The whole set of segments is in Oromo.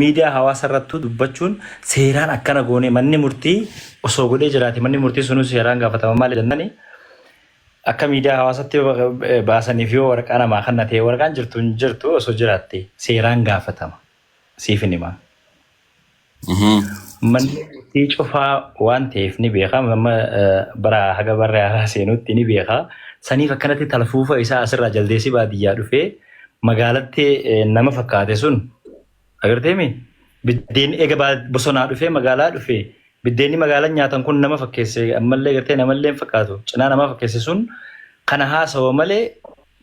miidiyaa hawaasa irratti dubbachuun seeraan akkana goone manni murtii osoo godhee jiraate manni murtii sunis seeraan gaafatama maali jennani akka miidiyaa hawaasatti baasaniif yoo waraqaa namaa kannatee waraqaan jirtu osoo jiraatte seeraan gaafatama siif hima. Manni murtii cufaa waan ta'eef ni beeka bara haga barraa seenutti ni beeka saniif akkanatti talfuufa isaa asirraa jaldeessi baadiyyaa dhufee magaalatti nama fakkaate sun agarteemi biddeen eega bosonaa dhufee magaalaa dhufee biddeenni magaalaa nyaatan kun nama fakkeesse ammallee gartee namallee fakkaatu cinaa nama fakkeesse sun kana haasawa malee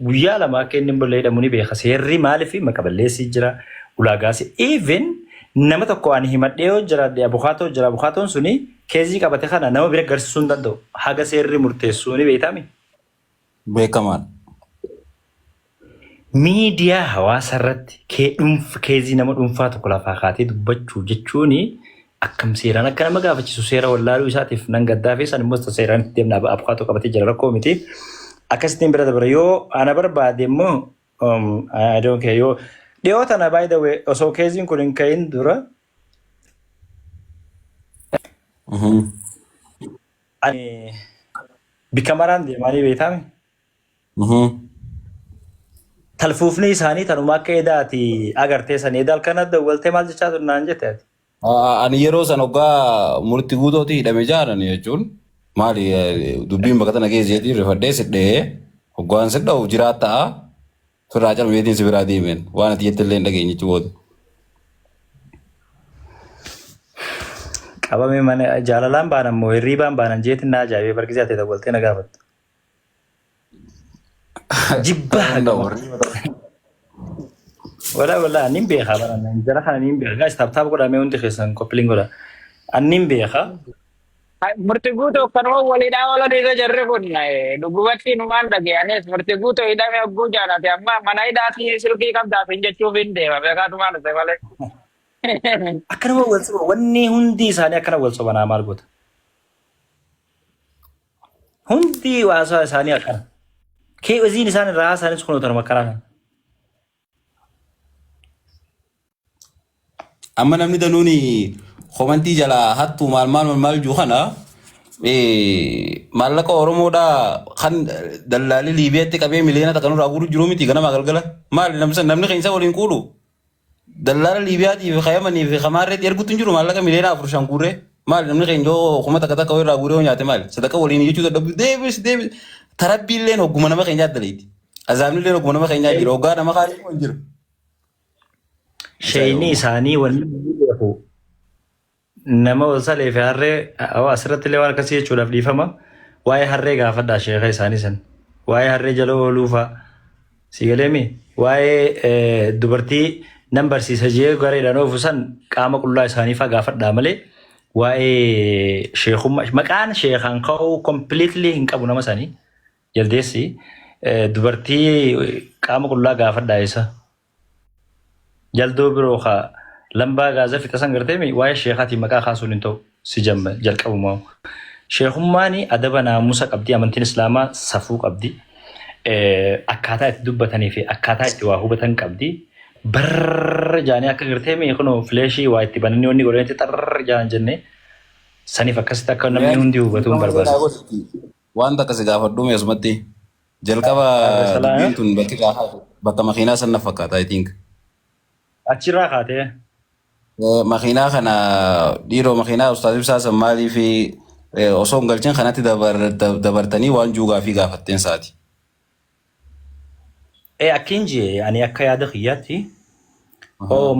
guyyaa lama akka inni bolleedhamu ni beeka seerri maaliif maqaballeessi jira ulaagaasi even nama tokko ani himadhee jira abukaatoon suni keezii qabate kana nama bira garsiisuu hin danda'u haga seerri murteessuu ni beekami. Beekamaan. Miidiyaa hawaasa irratti keezii nama dhuunfaa tokko lafaa kaatee dubbachuu jechuun akkam seeraan akka nama gaafachiisu seera wallaaluu isaatiif nan gaddaa fi san immoo seeraan itti deemnaa abukaatoo qabatee jira rakkoo miti. Akkasittiin bira dabara yoo ana barbaade immoo I don't care yoo dhiyoo tana by the way osoo keeziin kun hin ka'in dura bikka maraan deemanii beekame. Talfuufni isaanii tanuma akka edaati agartee san edaal kana dawwaltee maal jechaa turnaan jette ati? Ani yeroo san hoggaa murtii guutooti hidhame jaaran jechuun maali dubbiin bakka tana keessatti rifadhee sidhee hoggaan sidhaa'u jiraattaa firraa calmeetiin si biraa deemeen waan ati jettillee hin dhageenyichi booda. Qabame mana jaalalaan baanan moo hirriibaan baanan jeetiin na ajaa'ibee barkisee ati dawwaltee na gaafatte. Jibbaa wala anin beeka baranaan jara kana anin beeka gaas taaptaap godhamee hundi keessan koppiliin godha anin beeka. Murtii guutuu kanuma waliidhaa oolan irra jarri kun dhugubatti numaan dhageenyes murtii guutuu hidhame hogguu jaalate amma mana hidhaatii silkii qabdaaf hin jechuuf hin deema beekaa numaan dhufe malee. Akkanuma wal soba wanni hundi isaanii akkana wal sobanaa maal goota? Hundi waasaa isaanii akkana. Kee waziin isaan irraa haasaanis kun otoo makkaraa. Amma namni danuuni komantii jala hattu maal juu kana maallaqa Oromoodhaa kan dallaalii Liibiyaatti qabee miliyoona takkanurraa guutuu jiru miti ganama galgala. Maali namni keenya waliin kuulu? Dallaala Liibiyaatiif Yamanii fi Kamaarreetti erguutu hin jiru maallaqa miliyoona 4 guurree. Maali namni keenya yoo kuma takka irraa guuree nyaate maali? Sadaqa waliin jechuu dadhabu deebis. Tarabbiilleen hogguma nama keenyaa addaleeti. Azaabnilleen hogguma nama keenyaa jira. Hoggaa nama kaalee hin jiru. Shayini isaanii wanni beeku nama wasalee fi harree asirratti illee waan akkasii jechuudhaaf dhiifama. Waa'ee harree gaafadhaa sheeka isaanii san. Waa'ee harree jala ooluufaa. Si galeemi? Waa'ee dubartii nan barsiisa jee gareedhaan oofu san qaama qullaa isaanii faa gaafadhaa malee waa'ee sheekummaa maqaan sheekaan ka'uu completely hin qabu nama sanii. Jaldeessi dubartii qaama qullaa gaafadhaa isa. Jaldoo biroo kaa lambaa gaazaa fixasan garteemi waa'ee sheekaatiin maqaa kaasuun hin ta'u si jamma jalqabumaa. Sheekummaan adaba naamusa qabdi amantiin islaamaa safuu qabdi. Akkaataa itti dubbatanii fi akkaataa itti waa hubatan qabdi. Barra jaanii akka garteemi kunoo fileeshii waa itti bananii wanni godhanitti xarra jaan jennee saniif akkasitti akka namni hundi hubatu hin barbaadu. Wanta akkasii gaafadhu meesumatti jalqaba dubbiin tun bakka makiinaa san na fakkaata I think. Achirraa kaatee? Makiinaa kana dhiiroo makiinaa ustaaz ibsaa san maalii fi osoo hin galchin kanatti dabartanii waan juugaa fi gaafatteen saati. Akkiin jee ani akka yaada kiyyaatti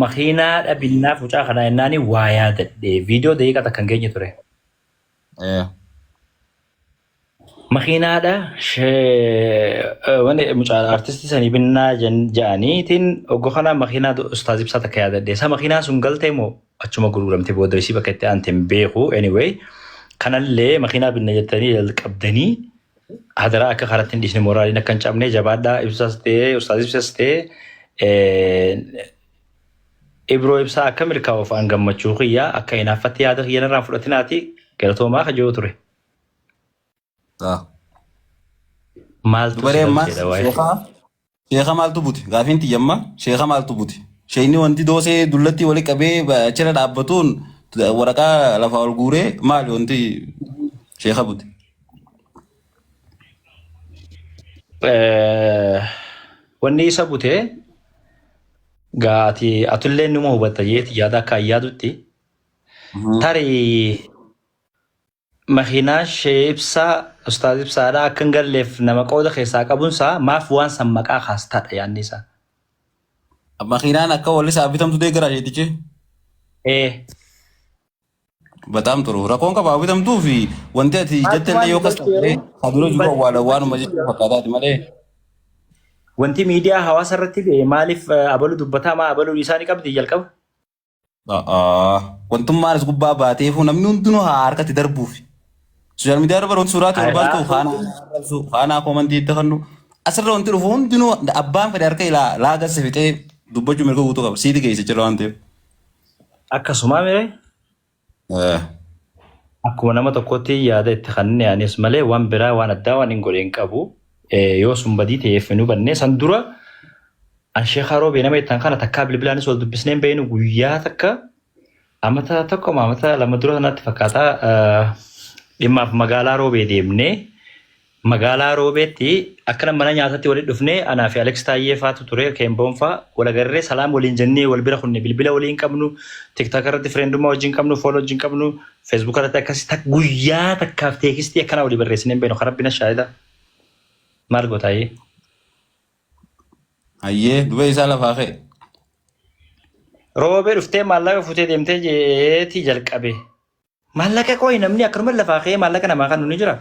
makiinaa dhabinnaa fuucaa kanaa jennaani waa yaadadhe viidiyoo daqiiqaa takka hin geenye ture. Makiinaadha wanti mucaa artistii sanii binnaa ja'aniitiin oggo kana makiinaa ustaaz ibsaa takka yaadadhe. Isa makiinaa sun galtee moo achuma gurguramte booda isii bakka itti aante hin beeku anyway kanallee makiinaa binna jettanii jalqabdanii hadaraa akka karatti hin dhiisne moraaliin akka hin cabne jabaadhaa ibsaas ta'ee ustaaz ibsaas ta'ee ibroo ibsaa akka milkaa'uuf aan gammachuu kiyyaa akka hinaaffatti yaada kiyyanirraan fudhatinaati galatoomaa kajoo ture. Maaltu sheeka maaltu buti gaafiin tiyamma sheeka maaltu buti Sheekni wanti doosee dullatti wali qabee achirra dhaabbatuun waraqaa lafa ol guuree maali wanti sheeka bute. Wanni isa bute gaati atullee numa hubatta jeeti yaada akka yaadutti tarii makiinaa shee ibsaa ustaaz ibsaadhaa akka hin galleef nama qooda keessaa qabuunsaa maaf waan san maqaa kaastaadha yaadni isaa. Makiinaan akka walli isaa bitamtu deeggaraa jeetichi. Bataam turu rakkoon qabaa bitamtuu fi wanti ati jettellee yoo kas ta'e adura jiru waanuma jechuun fakkaataati malee. Wanti miidiyaa hawaasa irratti ba'e maaliif abaluu dubbataa maa abaluu isaanii qabdi jalqaba? Wantummaan as gubbaa baateefu namni hundinuu haa harkatti darbuuf. Sooshaal miidiyaa irra baroota suuraa ta'u barbaadu faanaa koomantii itti kannu asirra wanti dhufu hundinuu abbaan fedhe harka laagas fixee dubbachuu mirga guutuu qaba siiti geessa jira waan ta'eef. Akkasuma miree? Akkuma nama tokkotti yaada itti kanneen anis malee waan biraa waan addaa waan hin godheen qabu. Yoo sun badii ta'eef nu bannee san dura an sheekaa roobee nama ittaan kana takkaa bilbilaanis wal dubbisneen beenu guyyaa takka amata tokko amata lama dura sanatti fakkaataa dhimmaaf magaalaa roobee deemnee magaalaa roobeetti akka mana nyaatatti walitti dhufnee anaa fi Alex Taayyee faatu ture Keemboon faa walagarree salaam waliin jennee wal bira kunne bilbila waliin qabnu tiktok irratti fireendummaa wajjin qabnu fooloo wajjin qabnu feesbuuk irratti akkasii guyyaa takkaaf teekistii akkana walii barreessineen beenu karabbina shaayida. Maal gootaayee? Hayyee dubee isaa lafaa ka'e. Roobee dhuftee maallaqa futee deemtee jeetii jalqabe. Maallaqa qo'i namni akkanuma lafaa ka'ee maallaqa namaa kan ni jira.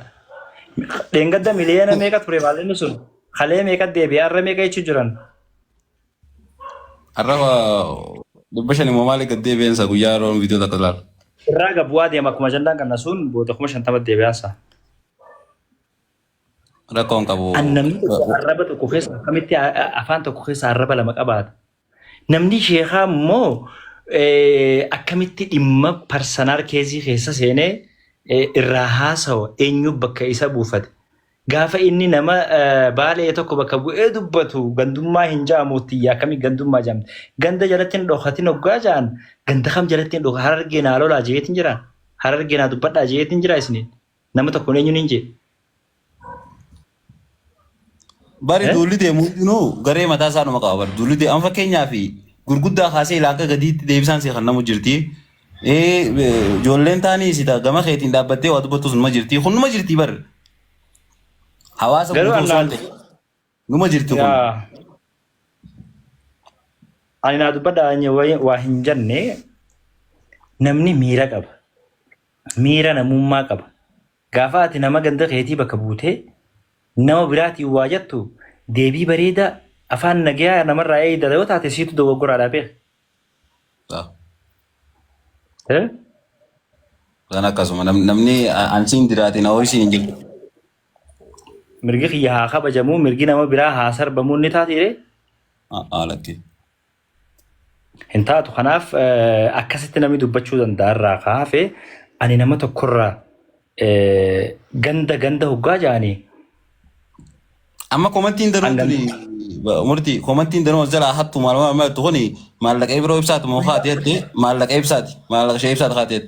Dheengadda miliyoona meeqa ture maallaqni sun? Kalee meeqa deebi'ee har'a meeqa jechuu jiran? Har'a 500 immoo maali gad deebi'eensa guyyaa roon viidiyoo takka laala. Irraa gabu'aa deema akkuma jandaan kanna sun boota 50 deebi'aansa. Rakkoon qabu. Namni arraba tokko keessa akkamitti afaan tokko keessa arraba lama qabaata. Namni sheekaa immoo akkamitti dhimma parsanaal keezii keessa seenee irraa haasawa eenyu bakka isa buufate. Gaafa inni nama baalee tokko bakka bu'ee dubbatu gandummaa hin jaamuutti akkamii gandummaa jaamte. Ganda jalatti hin dhokatin hoggaa jaan ganda kam jalatti hin dhoka harargee naa lolaa jeetiin jira. Harargee naa dubbadhaa jeetiin jira isiniin. Nama tokko eenyuun hin jee. Bari duulli deemu hundinuu garee mataa isaa nama qaba. Bari duulli deemu fakkeenyaa fi gurguddaa kaasee ilaalka gadiitti deebisaan see kan namu jirti. Ijoolleen taanii sita gama keetiin dhaabbattee waa dubbattu sun numa jirti. Kun numa jirti bari. Hawaasa guutuu isaan ta'e. Numa jirti kun. Ani naa dubbadhaa waa hin jenne namni miira qaba. Miira namummaa qaba. Gaafa ati nama ganda keetii bakka buutee nama biraatiin waa jettu deebii bareeda afaan nagayaa namarraa eegdata yoo taate siitu dogoggoraadhaa beeka. Kan akkasuma namni ansiin diraatiin horii hin jiru. Mirgi kiyya haa kabajamuu mirgi nama biraa haa sarbamuu ni taatire. Lakkee. Hin taatu kanaaf akkasitti namni dubbachuu danda'arraa kaafee ani nama tokkorraa ganda hoggaa jaanii. Amma komantiin daruu murtii komantiin daruu jala hattu maaluma tuqani maallaqa biroo ibsaati moo haatee maallaqa ibsaati maallaqa shee ibsaati haatee.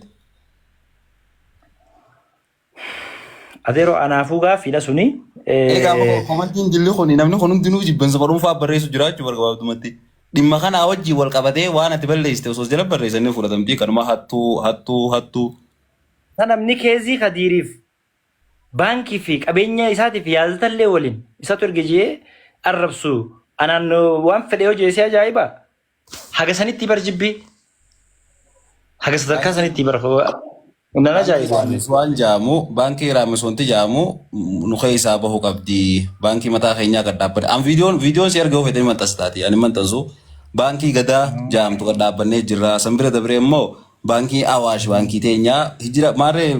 Adeero anaafuu gaaffiidha suni. Egaa komantiin dilli kuni namni kun hundinuu jibbansa barumfaa barreessu jiraachuu barbaadumatti dhimma kanaa wajjii wal qabatee waan ati balleessite osoo jala barreessanii fudhatamtii kanuma hattuu. Namni keezii kadiiriif. Baankii fi qabeenya isaatiif yaadatallee waliin isatu erga jee arrabsu anaan waan fedhe hojii isee ajaa'iba. Haga sanitti barjibbi. Haga sadarkaa sanitti nan ajaa'iba. Waan jaamu baankii raammiswanti jaamu nu keessaa bahuu qabdi. Baankii mataa keenyaa gad dhaabbate. An viidiyoon si erga ofeetanii maxxansaati. Ani maxxansu baankii gadaa jaamtu gad dhaabbannee jirra. Sanbira dabree immoo baankii Awaash baankii teenyaa hijira maarree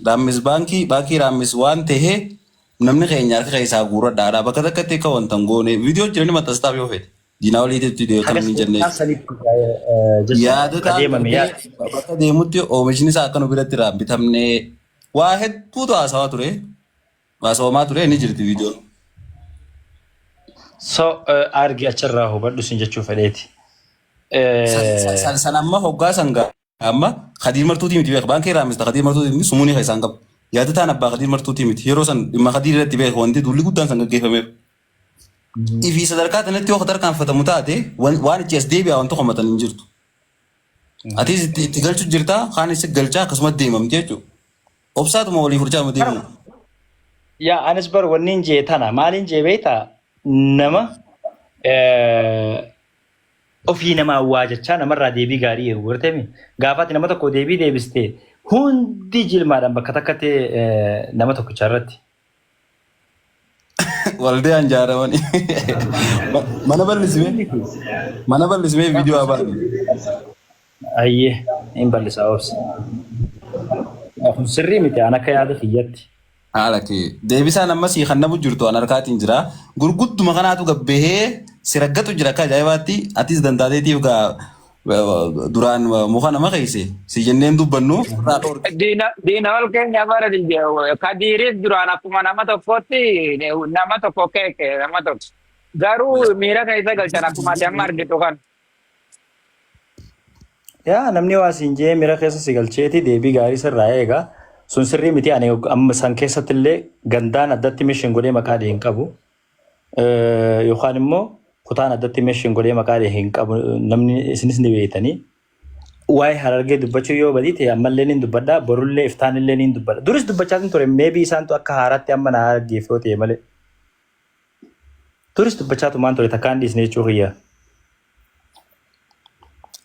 raammis baankii raammis waan ta'e namni keenya harka keessaa guurradhaadha bakka takkatti akka wanta hin goone viidiyoo jirani maxxansaaf yoo fedhe diinaa waliitti deemu kan hin jenne yaadota bakka deemutti oomishni isaa akka nu biratti raambitamne waa hedduutu haasawamaa ture ni jirti viidiyoon. So argi achirraa hubadhu sin jechuu fedheeti. San amma hoggaa sangaa amma Khadiir Martuutii miti beeka baankii raamista Khadiir Martuutii miti sumuunii kan isaan qabu. Yaada ta'an abbaa Khadiir Martuutii miti yeroo san dhimma Khadiir irratti beeka wanti dulli guddaan san gaggeeffameef. Ifi sadarkaa kanatti yoo tarkaanfatamu taate waan ichi as deebi'aa wanti homatan hin jirtu. Atis itti galchu jirtaa kaan itti galchaa akkasumas deemamti jechuudha. Obsaatuma walii furchaa ma deemu. Yaa anis bar wanni jee tana maaliin jee beektaa nama ofii namaa waa jechaa namarraa deebii gaarii eegu gartee gaafaatti nama tokko deebii deebistee hundi jilmaadhaan bakka takkatti nama tokkicha irratti. Waldee anjaaramani. Mana bal'ismee viidiyoo abaatu. Ayyee hin bal'isaa obsa. Kun sirrii miti an akka yaada kiyyatti. Haala kee deebisaan ammas kan namu jirtu an harkaatiin jira. Gurgudduma kanaatu gabbahee siraggatu jira akka ajaa'ibaatti atis dandaateetiif gaa duraan muka nama keesse si jenneen dubbannu. Diina ol keenya bara Khadiiris duraan akkuma nama tokkotti nama tokko keeke nama tokko. Garuu miira keessa galchan akkuma amma argitu kan. Yaa namni waa siin jee miira keessa si galcheeti deebii gaarii sirraa eegaa. Sun sirrii miti ani amma san keessatti illee gandaan addatti meeshaan godhee maqaa hin qabu. Yookaan immoo kutaan addatti meeshaan godhee maqaa hin qabu namni isinis ni beektanii. Waa'ee Harargee dubbachuu yoo badite ammallee ni dubbadha borullee iftaanillee ni dubbadha. Duris dubbachaa turre meebii isaantu akka haaraatti amma na argeef yoo ta'e malee. Duris dubbachaa tumaan ture takkaan dhiisnee jechuu kiyya.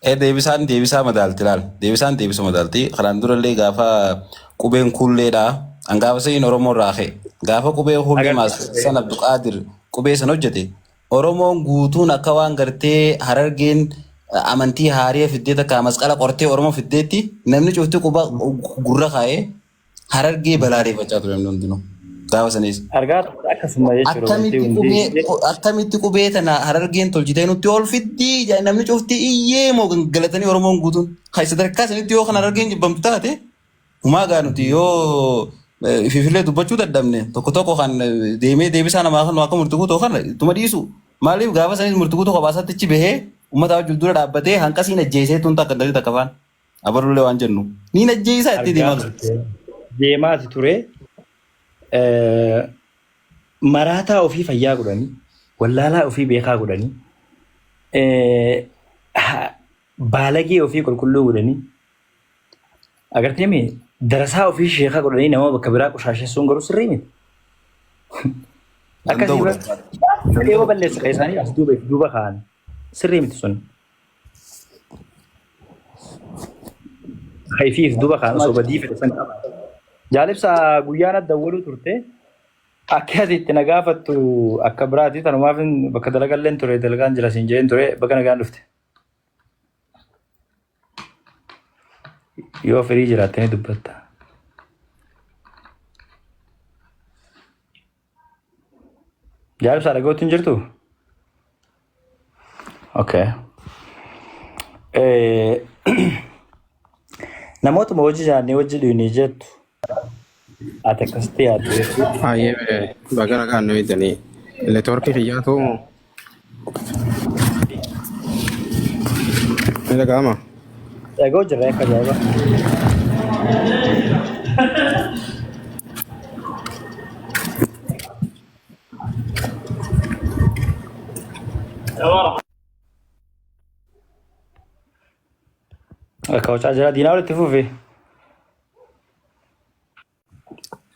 Deebisaa madaalti laal. Deebisaan deebisa madaalti. Kanaan durallee gaafa qubeen kulleedha. An gaafa sa'in Oromoon raakee. Gaafa qubeen kullee maas san Abduqaadir qubee san hojjete. Oromoon guutuun akka waan gartee Harargeen amantii haarii fiddee takka masqala qortee Oromoo fiddeetti namni cufti quba gurra kaa'ee Harargee balaadeeffachaa ture namni hundinuu. Gaafa sanis. Argaa akkasuma jechuudha. Akkamitti qubee tana Harargeen tolchitee nutti ol fiddii namni cufti iyyee moo galatanii Oromoon guutuun. Kan sadarkaa sanitti yoo kan Harargeen jibbamtu taate humaa gaa nuti yoo Ifillee dubbachuu dadhabne tokko kan deemee deebisaa namaa kan akka murtii guutuu kan ittuma dhiisu. Maaliif gaafa sanis murtii guutuu qabaasaatti achi bahee uummata wajjin dura dhaabbatee hanqasiin ajjeesee tun takka dalii takka faan. Abarullee waan jennu. Niin ajjeesaa itti deemaa deemaati ture. Maraataa ofii fayyaa godhanii wallaalaa ofii beekaa godhanii baalagee ofii qulqulluu godhanii agartee mee darasaa ofii sheekaa godhanii nama bakka biraa qushaashessuun garuu sirrii miti. Akkasii yoo balleessa isaanii as duuba kaa'an sirrii miti sun. Hayfiif duuba kaa'an osoo badii fedhe san qaba. Jaalibsaa guyyaan adda waluu turte akka ati itti na gaafattu akka biraati tanumaaf bakka dalagalleen ture dalagaan jira siin jeen ture bakka nagaan dhufte. Yoo firii jiraatte ni dubbatta. Jaalibsaa dhagootti hin jirtu? Okay. Namootuma hojii jaannee hojii dhiyoonii jettu ati akkasitti yaaddu. Baay'ee bagara kan nuyi jedhanii neetwoorkii fiyyaatu ni dhaga'ama. Dhagoo jirra akka ajaa'iba. Akka hojjaa jira diinaa walitti fufi.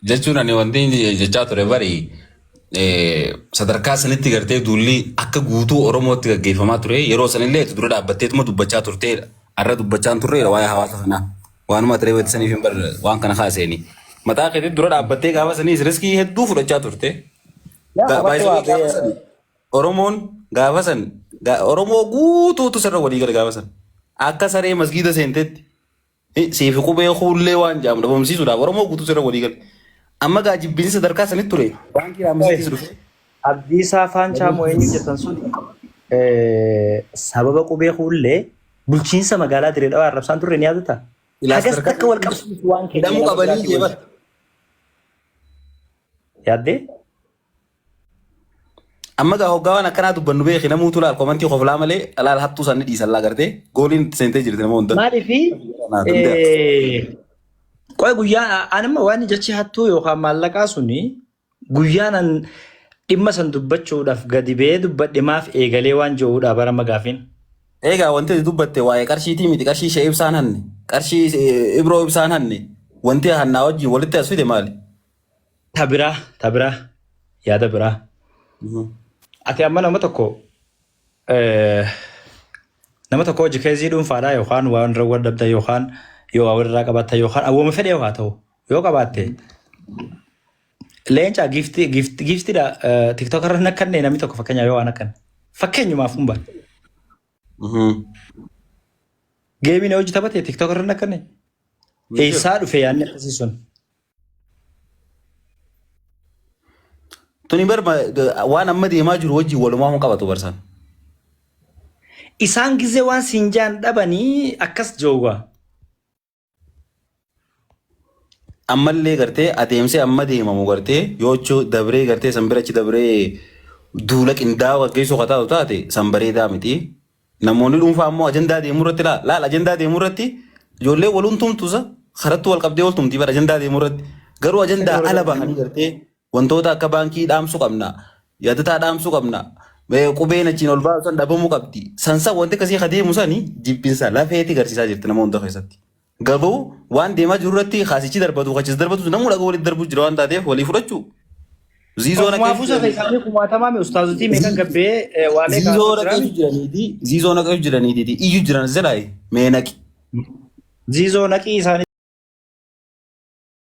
jechuun ani wanti jechaa ture bari sadarkaa sanitti gartee duulli akka guutuu Oromootti gaggeeffamaa ture yeroo sanillee dura dhaabbatteetuma dubbachaa turteedha. Arra dubbachaan turreedha waa'ee hawaasa kanaa. Waanuma tiree weetti saniif hin barre waan kana kaaseeni. Mataa keetti dura dhaabbattee gaafa saniis riskii hedduu fudhachaa turte. Oromoon gaafa san Oromoo guutuutu sirra walii gala gaafa san. Akka saree masgiida seentetti siifi qubee hullee waan jaamu dhabamsiisuudhaaf Oromoo guutuu sirra walii gala. Amma gaa jibbinsi sadarkaa sanitti ture. Baankii raamsiis dhufe. Abdiisaa Faanchaa Moo'eenyu jettan sun sababa qubee hullee bulchiinsa magaalaa Diree Dhawaa arrabsaan turre ni yaadata. Hagas akka wal qabsiisu waan keenya. Hidhamuu qabanii jeebat. Yaaddee? Amma gaa hoggaawwan akkanaa dubbannu beeki namuutu laal komantii qoflaa malee alaal hattuu sanni dhiisan laa gartee gooliin itti seentee jirti nama hunda. Maaliifi qoy guyyaa anima waan jechi hattuu yookaan maallaqaa suni guyyaan dhimma san dubbachuudhaaf gadi ba'ee dubbadhe maaf eegalee waan jiruudha bara magaafin. Egaa wanti dubbatte waa'ee qarshiitii miti qarshii ishee ibsaan hanne qarshii ibroo ibsaan hanne wanti hannaa wajjin walitti as fide maali? Tabiraa yaada biraa. Ati amma nama tokko hojii keessii dhuunfaadhaa yookaan waan irra wardabda yookaan yoo walirraa qabatta yookaan awwaama fedhee haa ta'u yoo qabaatte leencaa giiftiidha tiktook irra nakkannee namni tokko fakkeenyaa yoo waan akkan fakkeenyumaaf hin baane. Geemiin hojii taphatee tiktook irra nakkannee eessaa dhufe yaadni akkasii sun. Tuni bar waan amma deemaa jiru wajjin walumaa hin qabatu barsan. Isaan gizee waan sinjaan dhabanii akkas joogaa. Ammallee gartee adeemsee amma deemamu gartee yoo dabree gartee sanbirachi dabree duula qindaa'aa geessoo qataatu taate sanbareedaa miti. Namoonni dhuunfaa ammoo ajandaa deemuu irratti laal ajandaa deemuu irratti ijoollee waluun tumtuusa karatti wal qabdee wal tumtii bara ajandaa deemuu irratti garuu ajandaa ala bahanii gartee wantoota akka baankii dhaamsuu qabna yaadataa dhaamsuu qabna qubeen achiin ol baasan dhabamuu qabdi sansa wanti akkasii adeemu sanii jibbinsa lafeetti garsiisaa jirti nama hunda keessatti. Garuu waan deemaa jiru irratti kaasichi darbatu kachis darbatu namuu dhagaa walitti darbuu jira waan taateef walii fudhachuu. Ziizoon akka jiraniiti iyyuu jiran zedhaayi meenaqi. Ziizoo naqii isaanii.